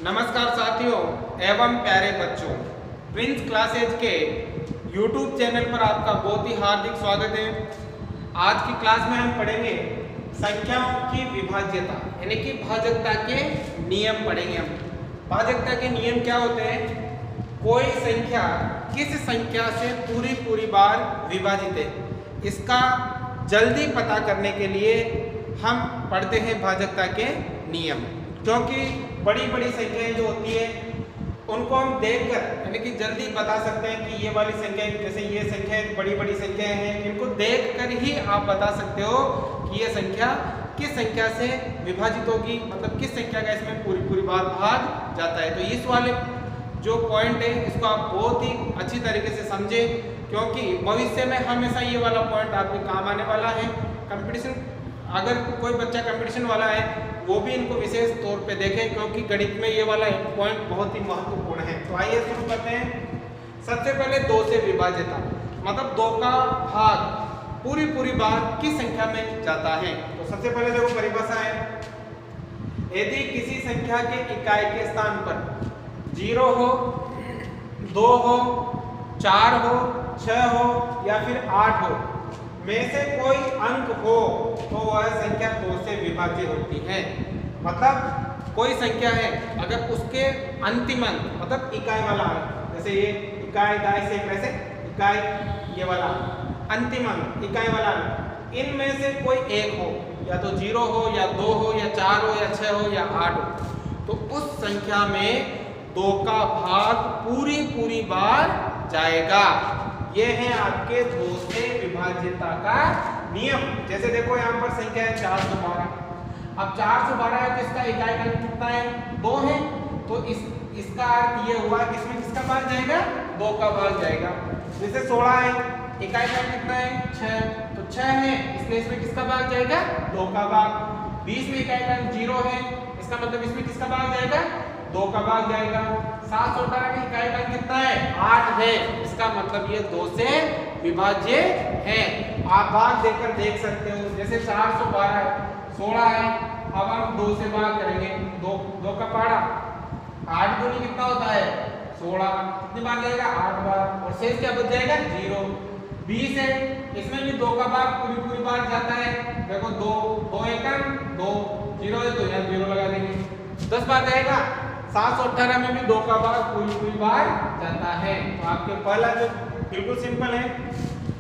नमस्कार साथियों एवं प्यारे बच्चों, प्रिंस क्लासेज के YouTube चैनल पर आपका बहुत ही हार्दिक स्वागत है। आज की क्लास में हम पढ़ेंगे संख्याओं की विभाज्यता यानी कि भाजकता के नियम पढ़ेंगे हम। भाजकता के नियम क्या होते हैं? कोई संख्या किस संख्या से पूरी बार विभाजित है, इसका जल्दी पता करने के लिए हम पढ़ते हैं भाजकता के नियम। क्योंकि बड़ी संख्याएं जो होती है उनको हम देखकर यानी कि जल्दी बता सकते हैं कि ये वाली संख्या, जैसे ये संख्या बड़ी संख्याएं हैं, इनको देखकर ही आप बता सकते हो कि ये संख्या किस संख्या से विभाजित होगी, मतलब किस संख्या का इसमें पूरी बार भाग जाता है। तो इस वाले जो पॉइंट है इसको आप बहुत ही अच्छी तरीके से समझें, क्योंकि भविष्य में हमेशा ये वाला पॉइंट आपके काम आने वाला है। कंपटीशन, अगर कोई बच्चा कंपटीशन वाला है वो भी इनको विशेष तौर पे देखें, क्योंकि गणित में ये वाला पॉइंट बहुत ही महत्वपूर्ण है। तो आइए शुरू करते हैं। सबसे पहले 2 से विभाज्यता, मतलब 2 का भाग पूरी बार किस संख्या में जाता है। तो सबसे पहले देखो परिभाषा है, यदि किसी संख्या के इकाई के स्थान पर 0 हो, 2 हो, 4 हो, 6 हो या फिर 8 हो में से कोई अंक हो तो वह संख्या 2 से विभाज्य होती है। मतलब कोई संख्या है, अगर उसके अंतिम अंक मतलब इकाई वाला अंक, जैसे ये इकाई दाई से वैसे इकाई ये वाला अंतिम अंक इकाई वाला अंक, इनमें से कोई एक हो, या तो 0 हो या 2 हो या 4 हो या 6 हो या 8 हो, तो उस संख्या में 2 का भाग पूरी बार जाएगा। ये है आपके 2 से विभाज्यता का नियम। जैसे देखो यहाँ पर संख्या है 412। अब 412 है तो इसका इकाई का कितना है? 2 है। तो इसका अर्थ ये हुआ कि इसमें किसका भाग जाएगा? 2 का भाग जाएगा। जैसे 16 है, इकाई का कितना है? 6, तो 6 है, इसलिए इसमें किसका भाग जाएगा? 2 का भाग। 20 में इकाई का 0 है, इसका मतलब इसमें किसका भाग जाएगा? 2 का भाग जाएगा। 718 की इकाई का कितना है? 8 है, इसका मतलब ये 2 से विभाज्य है। आप भाग देकर देख सकते हो, जैसे 412 है, 16 है, अब हम 2 से भाग करेंगे, 2 का पहाड़ा 8 दूनी कितना होता है? 16, कितनी बार जाएगा? 8 बार, और शेष क्या बच जाएगा? 0। 20 है, इसमें भी 2 का भाग पूरी बार जाता है। देखो 2 एकम 2, 0 है तो यहाँ 0 लगा देंगे, 10 बार जाएगा। 718 में भी 2 का भाग पूरी बार जाता है। तो आपके पहला जो बिल्कुल सिंपल है,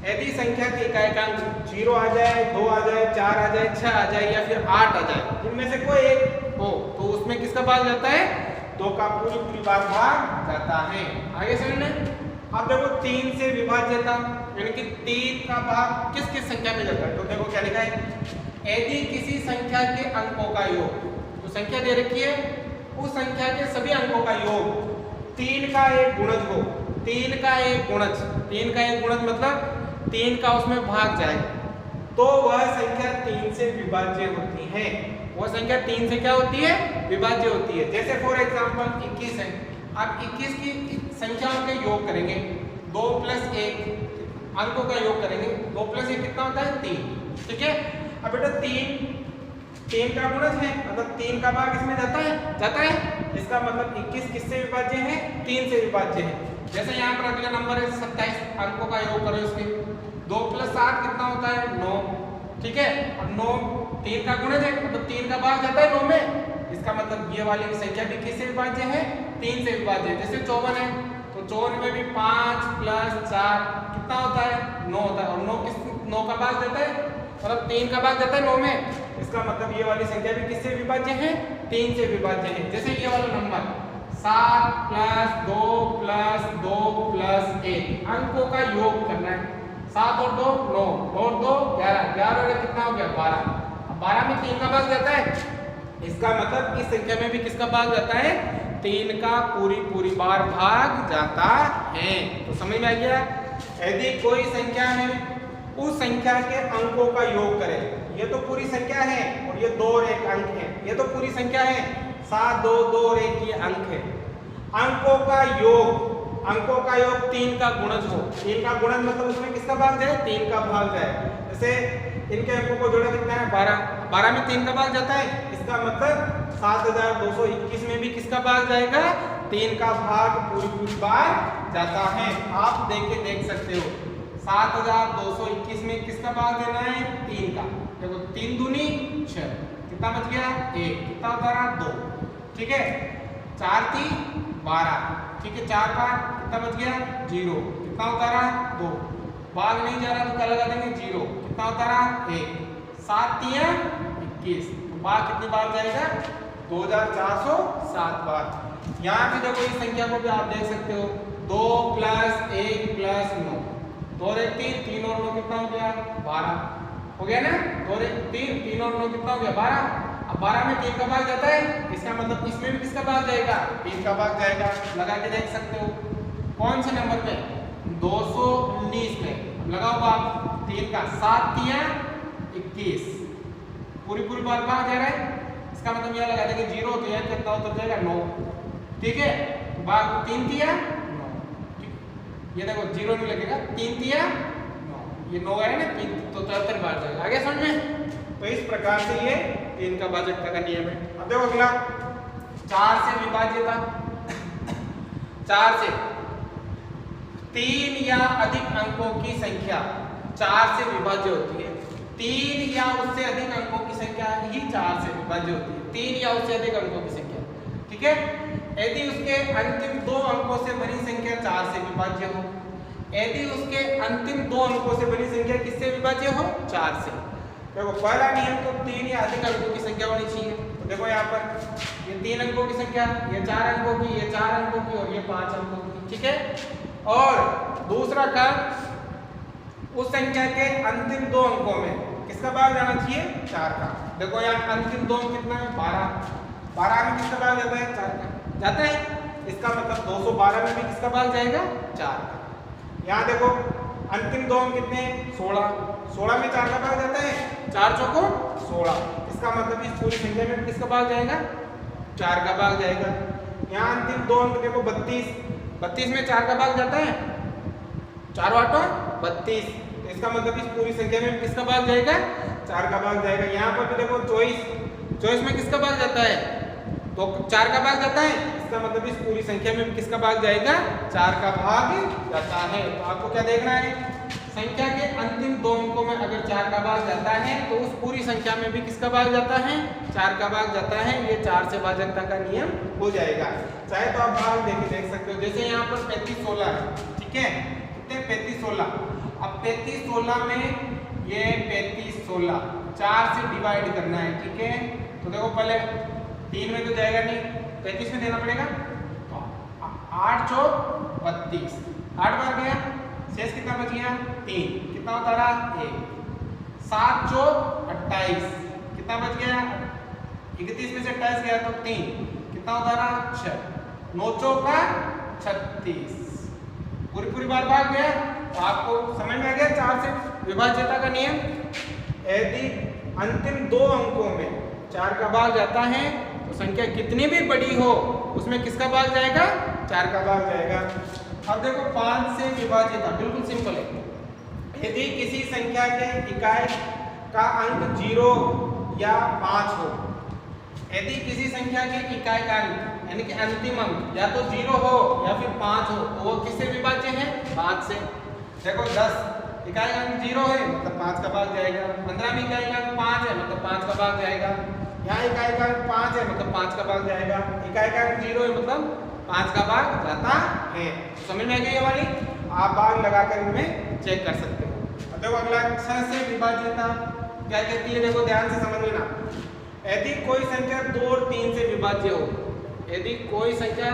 यदि संख्या के इकाई का 0 आ जाए, 2 आ जाए, 4 आ जाए, 6 आ जाए या फिर 8 आ जाए, इनमें से कोई एक हो तो उसमें किसका भाग जाता है? 2 का पूरी बार भाग जाता है। आगे समझना। अब देखो 3 से विभाज्यता, यानी कि 3 का भाग किस संख्या में जाता है। तो देखो क्या लिखा है, यदि किसी संख्या के अंकों का योग, तो संख्या दे रखी है, उस संख्या के सभी अंकों का योग 3 का एक गुणज हो, 3 का एक गुणज मतलब 3 का उसमें भाग जाए, तो वह संख्या 3 से विभाज्य होती है। वह संख्या 3 से क्या होती है? विभाज्य होती है। जैसे फॉर एग्जांपल 21 है, आप 21 की संख्याओं के योग करेंगे, 2 + 1 अंकों का योग करेंगे, 2 + 1 कितना होता है? 3। ठीक है। अब बेटा 3 का गुणज है, मतलब 3 का भाग इसमें जाता है। इसका मतलब 21 किससे विभाज्य है? 3 से विभाज्य है। जैसे यहाँ पर अगला नंबर है 27, अंकों का योग करो इसके, 2 + 7 कितना होता है? 9। ठीक है। और 9 3 का गुणज है, मतलब 3 का भाग जाता है 9 में, इसका मतलब ये वाली संख्या भी किससे विभाज्य है? 3 से विभाज्य है। जैसे 54 है, तो 54 में भी 5 + 4 कितना होता है? 9 होता है, और 9 का भाग जाता है, मतलब 3 का भाग जाता है 9 में, इसका मतलब ये वाली संख्या भी किससे विभाज्य है? 3 से विभाज्य है। जैसे ये वाला नंबर 7 + 2 + 2 + 1 अंकों का योग करना है। 7 और 2 9 और 2 11, 11 और 1 कितना हो गया? 12। अब 12 में 3 का भाग जाता है, इसका मतलब इस संख्या में भी किसका भाग जाता है? 3 का पूरी बार भाग जाता है। तो समझ में आ गया। यदि कोई संख्या है, उस संख्या के अंकों का योग करें, ये तो पूरी संख्या है और ये 2 और 1 अंक है, ये तो पूरी संख्या है, 7 2 2 और 1 ये अंक है। अंकों का योग 3 का गुणज हो, 3 का गुणज मतलब उसमें किसका भाग जाए? 3 का भाग जाए। जैसे इनके अंकों को जोड़ा कितना है? 12 में 3 का भाग जाता है, इसका मतलब 7221 में भी किसका भाग जाएगा? 3 का भाग पूरी बार जाता है। आप देख सकते हो 7221 में किसका भाग देना है? 3 का। देखो 3 दूनी 6, कितना बच गया? 1, कितना होता रहा? 2, ठीक है। 4 3 12, ठीक है। 4 5 कितना बच गया? 0, कितना होता रहा? 2, भाग नहीं जा रहा तो क्या लगा देंगे? 0, कितना होता रहा? 1, 7 3 21, तो भाग कितनी बार जाएगा? 2407 बार। यहाँ पे देखो इस संख्या को भी आप देख सकते हो, 2 + 1 + 9, 2 और 1 3, 3 और 9 कितना हो गया? 12 हो गया ना? 2 और 1 3, 3 और 9 कितना हो गया? 12। अब 12 में 3 का भाग जाता है, इसका मतलब इसमें भी किसका भाग जाएगा? 3 का भाग जाएगा। लगा के देख सकते हो। कौन से नंबर पे? 219 में। लगाओ आप 3 का, 7 3 21, पूरी बार भाग जा रहा है, इसका मतलब यह लगा देंगे 0, तो यह कितना उतर जाएगा? 9, ठीक है। भाग 3 3 9, ये देखो 0 नहीं लगेगा, 3 3 9, ये 9 है ना, 3 तो 73 बार जाएगा। आगे समझ में? तो इस प्रकार से ये 3 का भाजकता का नियम है। अब देखो अगला, 4 से विभाज्य था। 4 से 3 या अधिक अंकों की संख्या 4 से विभाज्य होती है। 3 या उससे अधिक अंकों की संख्या ही 4 से विभाज्य होती है। 3 या उससे अधिक अंकों की संख्या, ठीक है। यदि उसके अंतिम 2 अंकों से बनी संख्या 4 से विभाज्य हो, यदि उसके अंतिम 2 अंकों से बनी संख्या किससे विभाज्य हो? 4 से। देखो पहला नियम तो 3 या अधिक अंकों की संख्या होनी चाहिए। तो देखो यहाँ पर ये 3 अंकों की संख्या, ये 4 अंकों की, ये 4 अंकों की और ये 5 अंकों की, ठीक है। और दूसरा काम, उस संख्या के अंतिम 2 अंकों में किसका भाग जाना चाहिए? 4 का। देखो यहाँ अंतिम 2 अंक कितना है? 12। 12 में किसका भाग जाता है? 4 का जाता है। इसका मतलब 212 में भी किसका भाग जाएगा? 4 का। यहाँ देखो अंतिम 2 अंक कितने हैं? 16। 16 में 4 का भाग जाता है, 4 चौको 16। इसका मतलब इस पूरी संख्या में किसका भाग जाएगा? 4 का भाग जाएगा। यहाँ अंतिम 2 अंक देखो 32। 32 में 4 का भाग जाता है, 4 8 32। इसका मतलब इस पूरी संख्या में किसका भाग जाएगा? 4 का भाग जाएगा। यहाँ पर भी देखो 24। 24 में किसका भाग जाता है? तो 4 का भाग जाता है। इसका मतलब इस पूरी संख्या में किसका भाग जाएगा? 4 का भाग जाता है। तो आपको क्या देखना है? संख्या के अंतिम 2 अंकों में अगर 4 का भाग जाता है तो उस पूरी संख्या में भी किसका भाग जाता है? 4 का भाग जाता है। ये 4 से भाजकता का नियम हो जाएगा। चाहे तो आप भाग देख सकते हो, जैसे यहाँ पर 35 16 है, ठीक है। कितने? 35 16। अब 35 16 में ये 35 16 4 से डिवाइड करना है, ठीक है। तो देखो पहले 3 में तो जाएगा नहीं, 35 में देना पड़ेगा। तो 8 चौक 32, 8 बार गया, शेष कितना बच गया? 3, कितना होता रहा? 1। 7 चौक 28, कितना बच गया? 31 में से 28 गया तो 3, कितना होता रहा? 6। 9 चौक 36, पूरी बार भाग गया। तो आपको समझ में आ गया 4 से विभाज्यता का नियम। यदि अंतिम 2 अंकों में 4 का भाग जाता है तो संख्या कितनी भी बड़ी हो उसमें किसका भाग जाएगा? 4 का भाग जाएगा। अब देखो 5 से विभाज्यता बिल्कुल सिंपल है। यदि किसी संख्या के इकाई का अंक 0 या 5 हो, यदि किसी संख्या के इकाई का अंक यानी कि अंतिम अंक या तो 0 हो या फिर 5 हो, तो वो किससे विभाज्य है? 5 से। देखो 10 इकाई का अंक 0 है मतलब 5 का भाग जाएगा। 15 में इकाई का अंक 5 है मतलब 5 का भाग जाएगा। यहाँ इकाई का अंक 5 है मतलब 5 का भाग जाएगा। इकाई का अंक 0 है मतलब 5 का भाग जाता है। समझ में आ गई ये वाली? आप भाग लगाकर इनमें चेक कर सकते हो। अब देखो अगला 6 से विभाज्यता क्या कहती है? देखो ध्यान से समझ लेना। यदि कोई संख्या 2 और 3 से विभाज्य हो, यदि कोई संख्या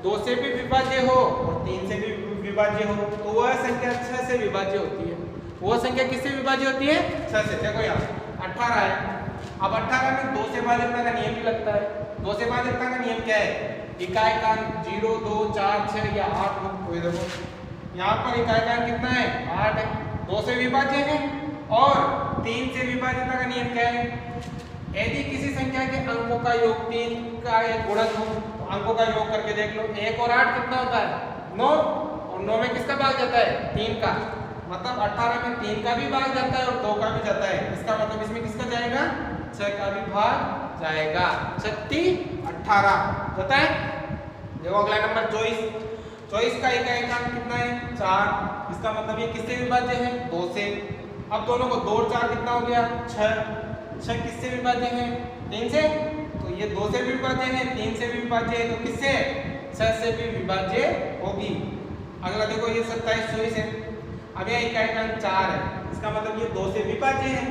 2 से भी विभाज्य हो और 3 से भी विभाज्य हो, तो वह संख्या 6 से विभाज्य होती है। वह संख्या किससे विभाज्य होती है? 6 से। देखो यहाँ 18 है। अब 18 में 2 से भाजकता का नियम भी लगता है। 2 से भाजकता का नियम क्या है? इकाई का अंक 0 2 4 6 या 8 हो। तो देखो यहाँ पर इकाई का अंक कितना है? 8 है। 2 से विभाज्य है। और 3 से विभाज्यता का नियम क्या है? यदि किसी संख्या के अंकों का योग 3 का एक गुणक हो, तो अंकों का योग करके देख लो। 1 और 8 कितना होता है? 9। और 9 में किसका भाग जाता है? 3 का। मतलब 18 में 3 का भी भाग जाता है और 2 का भी जाता है। इसका मतलब इसमें किसका जाएगा? 6 का भी भाग जाएगा। 36 18 होता है। देखो अगला नंबर 24। 24 का इकाई अंक कितना है 4। इसका मतलब ये किससे विभाज्य है 2 से। अब दोनों को 2 और 4 कितना हो गया 6। 6 किससे विभाज्य है 3 से। तो ये 2 से भी विभाज्य है 3 से भी विभाज्य है तो किससे 6 से भी विभाज्य होगी। अगला देखो ये 27 24 है। अब यह इकाई अंक 4 है। इसका मतलब ये 2 से विभाज्य है।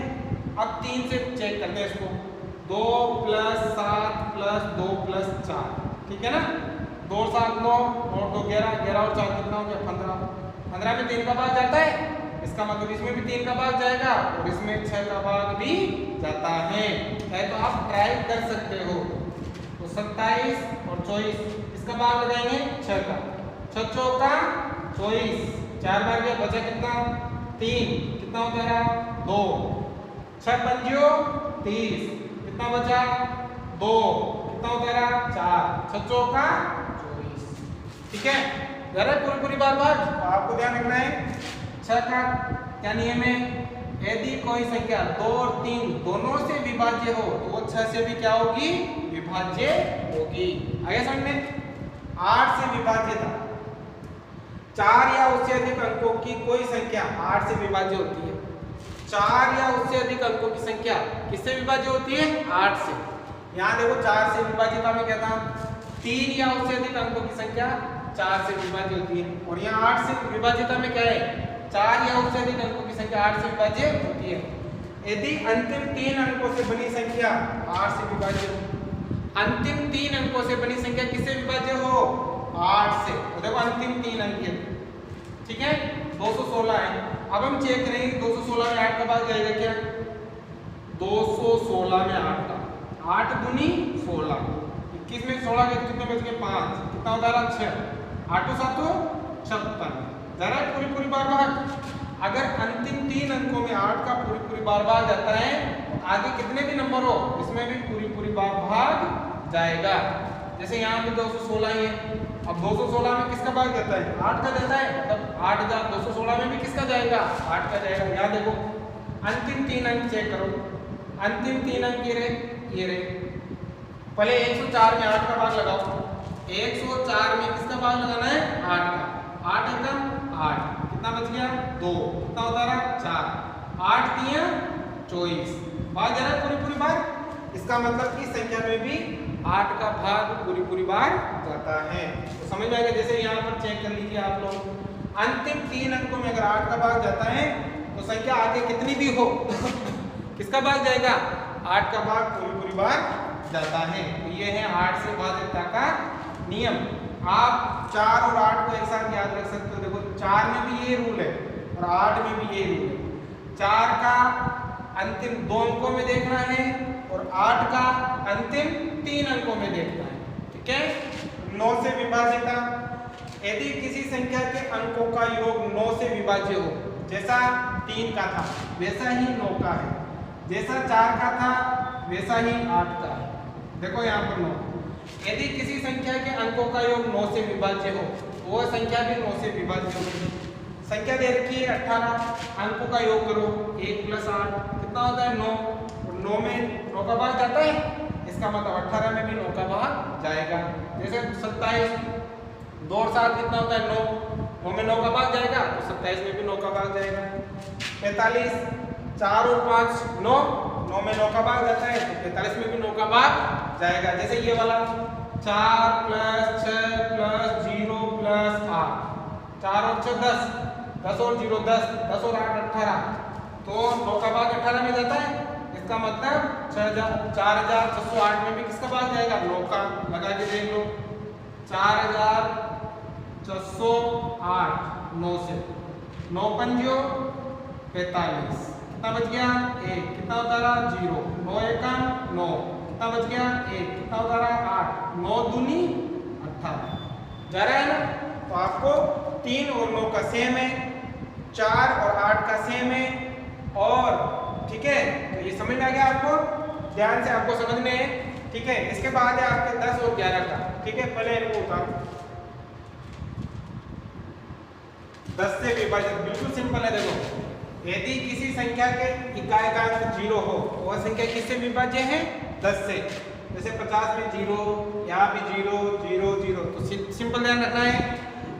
अब 3 से चेक करते हैं इसको 2 + 7 + 2 + 4 ठीक है ना। 2 और 7 9 और 2 11 11 और 4 कितना हो गया 15। 15 में 3 का भाग जाता है। इसका मतलब इसमें भी 3 का भाग जाएगा और इसमें 6 का भाग भी जाता है। तो आप ट्राई कर सकते हो। तो 27 और 24 इसका भाग लगाएंगे 6 का। 6 चौका 24 4 बार गया बचा कितना 3 कितना हो जाएगा 2। 6 पंजियो 30 कितना बचा 2 कितना हो जाएगा 4। 6 चौका 24 ठीक है। जरा पूरी बार तो आपको ध्यान रखना है 6 का क्या नियम है यदि कोई संख्या 2 और 3 दोनों से विभाज्य हो तो वो 6 से भी क्या होगी विभाज्य होगी। आगे समझ में 8 से विभाज्य था। 4 या उससे अधिक अंकों की कोई संख्या 8 से विभाज्य होती है। 4 या उससे अधिक अंकों की संख्या किससे विभाज्य होती है 8 से। यहाँ देखो 4 से विभाज्यता में क्या था 3 या उससे अधिक अंकों की संख्या 4 से विभाज्य होती है। और यहाँ 8 से विभाज्यता में क्या है 4 या उससे अधिक अंकों की संख्या 8 से विभाज्य होती है। यदि अंतिम 3 अंकों से बनी संख्या 8 से विभाज्य हो। अंतिम 3 अंकों से बनी संख्या किससे विभाज्य हो 8 से। तो देखो अंतिम 3 अंक है ठीक है 216 है। अब हम चेक करेंगे 216 में 8 का भाग जाएगा क्या 216 में 8 का 8 दूनी 16 21 में 16 के कितने बच गए 5 कितना होता है 6 8 7 56। जरा पूरी बार भाग अगर अंतिम 3 अंकों में 8 का पूरी बार भाग जाता है तो आगे कितने भी नंबर हो इसमें भी पूरी बार भाग जाएगा। जैसे यहाँ पे 216 ही है। अब 216 में किसका भाग जाता है 8 का जाता है मतलब 8216 में भी किसका जाएगा 8 का जाएगा। यहाँ देखो अंतिम 3 अंक चेक करो। अंतिम 3 अंक ये रहे पहले 104 में 8 का भाग लगाओ। 104 में किसका भाग लगाना है 8 का 8 एकम 8 कितना बच गया 2 कितना होता रहा 4 8 3 24 भाग जा रहा है पूरी बार। इसका मतलब इस संख्या में भी 8 का भाग पूरी बार जाता है। तो समझ में आएगा। जैसे यहाँ पर चेक कर लीजिए आप लोग अंतिम 3 अंकों में अगर 8 का भाग जाता है तो संख्या आगे कितनी भी हो किसका भाग जाएगा 8 का भाग पूरी बार जाता है। तो ये है 8 से भाज्यता का नियम। आप 4 और 8 को एक साथ याद रख सकते हो। देखो 4 में भी ये रूल है और 8 में भी ये रूल है। 4 का अंतिम 2 अंकों में देखना है और 8 का अंतिम 3 अंकों में देखना है ठीक है। 9 से विभाज्यता यदि किसी संख्या के अंकों का योग 9 से विभाज्य हो जैसा 3 का था वैसा ही 9 का है। जैसा 4 का था वैसा ही 8 का है। देखो यहाँ पर 9 यदि किसी संख्या के अंकों का योग 9 से विभाज्य हो तो वह संख्या भी 9 से विभाज्य होगी। संख्या दे रखी है 18 अंकों का योग करो 1 + 8 कितना होता है 9 और 9 में 9 का भाग जाता है। इसका मतलब 18 में भी 9 का भाग जाएगा। जैसे 27 2 और 7 कितना होता है 9 9 में 9 का भाग जाएगा तो 27 में भी 9 का भाग जाएगा। 45 4 और 5 9 9 में 9 का भाग जाता है तो 45 में भी 9 का भाग जाएगा। जैसे ये वाला 4 + 6 + 0 + 8 4 और 6 10 10 और 0 10 10 और 8 18 तो 9 का भाग 18 में जाता है। इसका मतलब 4608 में भी किसका भाग जाएगा 9 का। लगा के देख लो 4608 9 से 9 पंजियों 45 कितना बच गया 1 कितना होता रहा 0 9 एकम 9 कितना बच गया 1 कितना होता रहा 8 9 दूनी 18 जा रहा है ना। तो आपको 3 और 9 का सेम है 4 और 8 का सेम है और ठीक है। तो ये समझ में आ गया आपको। ध्यान से आपको समझने है ठीक है। इसके बाद है आपके 10 और 11 का ठीक है। पहले इनको उतारो 10 से विभाजित बिल्कुल सिंपल है। देखो यदि किसी संख्या के इकाई का अंक 0 हो तो वह संख्या किससे विभाज्य है 10 से। जैसे 50 में 0, यहाँ भी 0 0 0। तो सिंपल ध्यान रखना है,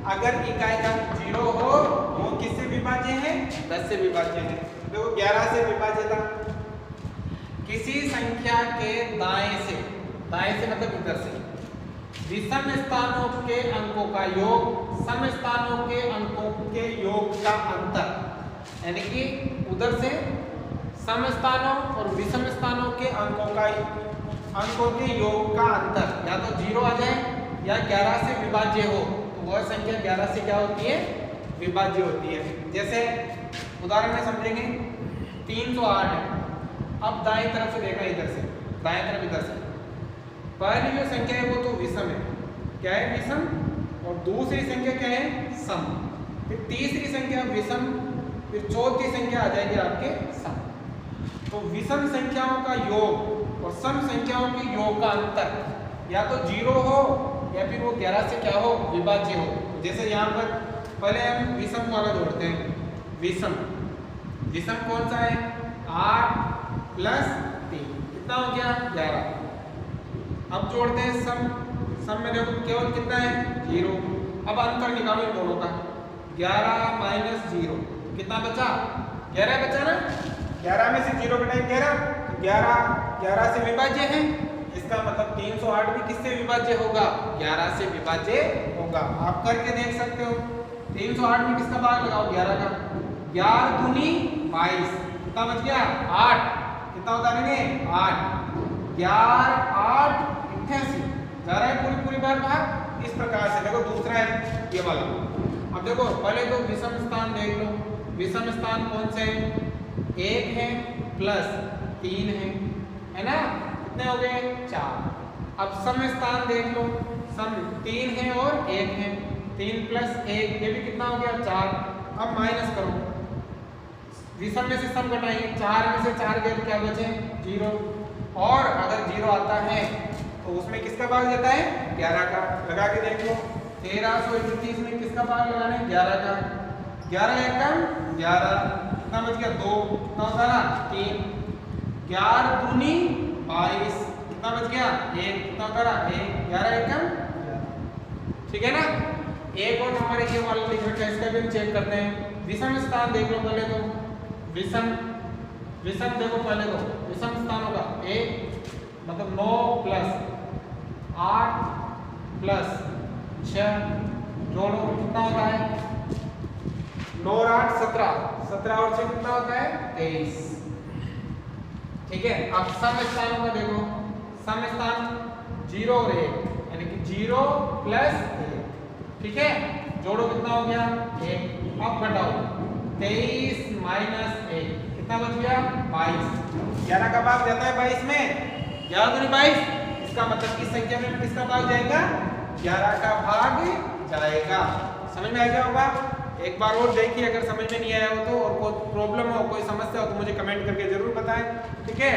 अगर इकाई का 0 हो वो किससे विभाज्य है? 10 से विभाज्य है। देखो 11 से विभाज्य था। किसी संख्या के दाएं से मतलब इधर से विषम स्थानों के अंकों का योग सम स्थानों के अंकों के योग का अंतर, यानी कि उधर से सम स्थानों और विषम स्थानों के अंकों के योग का अंतर या तो 0 आ जाए या 11 से विभाज्य हो, तो वह संख्या 11 से क्या होती है? विभाज्य होती है। जैसे उदाहरण में समझेंगे 308 है। अब दाएं तरफ से देखना, इधर से दाएं तरफ, इधर से पहली जो संख्या है वो तो विषम है, क्या है? विषम। और दूसरी संख्या क्या है? सम। फिर तीसरी संख्या विषम, फिर चौथी संख्या आ जाएगी आपके सम। तो विषम संख्याओं का योग और सम संख्याओं के योग का अंतर या तो 0 हो या फिर वो 11 से क्या हो? विभाज्य हो। जैसे यहाँ पर पहले हम विषम वाला जोड़ते हैं। विषम कौन सा है? 8 प्लस 3 कितना हो गया? 11। अब जोड़ते हैं सम में देखो केवल कितना है? 0। अब अंतर निकालो इन दोनों का, 11 माइनस 0 कितना बचा? 11 बचा ना। 11 में से 0 घटाएं 11 से विभाज्य है। इसका मतलब 308 भी किससे विभाज्य होगा? 11 से विभाज्य होगा। आप करके देख सकते हो। 308 में किसका भाग लगाओ? 11 का। 11 दूनी 22 कितना बच गया? 8। कितना होता है? 8 11 8 88 जा रहा है पूरी बार भाग। इस प्रकार से देखो दूसरा है ये वाला। अब देखो पहले तो विषम स्थान देख लो। विषम स्थान कौन से हैं? 1 है प्लस 3 है ना? कितने हो गए? 4। अब सम स्थान देख लो। सम 3 है और 1 है। 3 प्लस 1 ये भी कितना हो गया? 4। अब माइनस करो, विषम में से सम घटाएंगे। 4 में से 4 गए तो क्या बचे? 0। और अगर 0 आता है तो उसमें किसका भाग जाता है? 11 का। लगा के देख लो। 1331 में किसका भाग लगाना है? 11 का। 11 एकम 11 कितना बच गया? 2 कितना होता ना? 3। 11 दूनी 22 कितना बच गया? 1 कितना होता ना? 1 11 एकम 11। ठीक है ना? एक और हमारे ये वाला लिख रखा है, इसका भी हम चेक करते हैं। विषम स्थान देख लो पहले तो। विषम देखो पहले तो विषम स्थानों का 1 मतलब 9 प्लस 8 प्लस 6 जोड़ो कितना होता है? 9 और 8 17 17 और 6 कितना होता है? 23। ठीक है। अब सम स्थानों का देखो। सम स्थान 0 और 1 यानी कि 0 प्लस 1। ठीक है, जोड़ो कितना हो गया? 1। अब घटाओ 23 माइनस 1 कितना बच गया? 22। 11 का भाग जाता है 22 में, 11 दूनी 22। इसका मतलब इस संख्या में किसका भाग जाएगा? 11 का भाग जाएगा। समझ में आ गया होगा? एक बार और देखिए, अगर समझ में नहीं आया हो तो, और कोई प्रॉब्लम हो, कोई समस्या हो तो मुझे कमेंट करके जरूर बताएं। ठीक है।